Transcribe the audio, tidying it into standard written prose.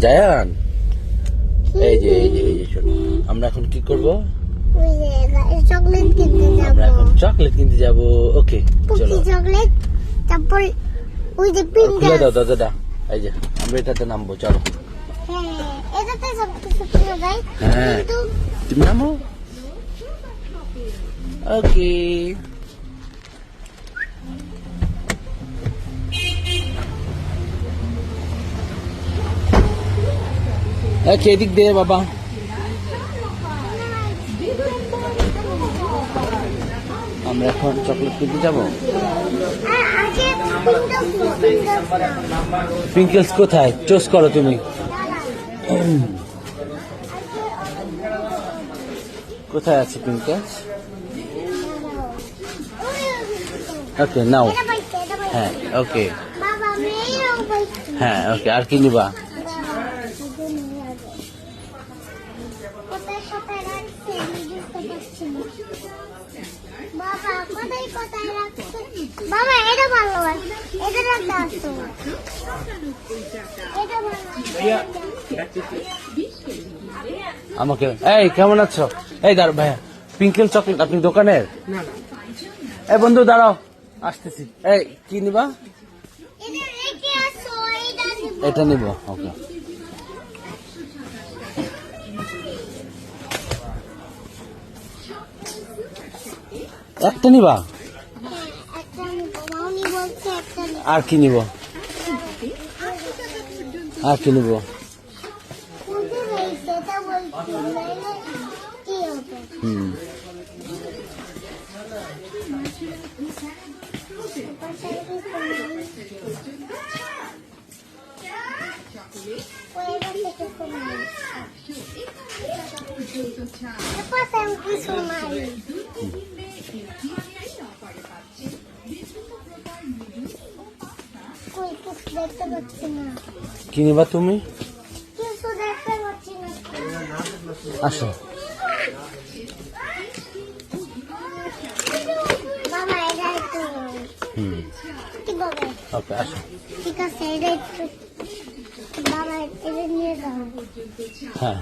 জায়ান, এই যে শোনো, আমরা এখন কি করবো? চকলেট কিনতে যাব। আমরা এখন চকলেট কিনতে যাব। ওকে চলো। চকলেট, তারপর ওই যে খুলে দাও দরজাটা। এই যে আমরা এটাতে নামবো, চলো। হ্যাঁ, এটাতে সব কিছু কিনা যায়। হ্যাঁ, কিন্তু তুমি নামো। ওকে। ওকে, এদিক দে বাবা। আমরা এখন চকলেট কিনতে যাবো। আগে পিঙ্কেলস কোথায়? চুজ করো তুমি। কোথায় আছে পিঙ্কেলস? ওকে নাও। হ্যাঁ ওকে। বাবা মেয়েও বলছে। হ্যাঁ ওকে, আর কি নিবা? কোথায় কোথায় রাখছে আমি বুঝতে পারছি না। বাবা কোথায় রাখছে? বাবা এটা ভালো আছে, এটা রাখতে আসতো। এটা ভালো আছে। আমাকে এই কেমন আছো? এই দাঁড়ো ভাইয়া, পিঙ্কেল চকলেট আপনি দোকানের? এই বন্ধু দাঁড়াও, আসতেছি। এই কি নিবা? এটা রেখে আসো, এটা নিব। এটা নিব। ওকে। একটা নিবা? হ্যাঁ, একটা নিব। মাউনি বলছে একটা নিব। আর কি নিব? আর কি নিব? খুঁজে নেই, সেটা বলছি। নাইলে কি হবে? হুম। দেখতে পাচ্ছি না, কি নিবা তুমি? কিছু দেখতে পাচ্ছি না। আসো। বাবা এটা একটু হুম। কি বলে? ওকে আসো। ঠিক আছে, এটা একটু বাবা এটা নিয়ে যাও। হ্যাঁ।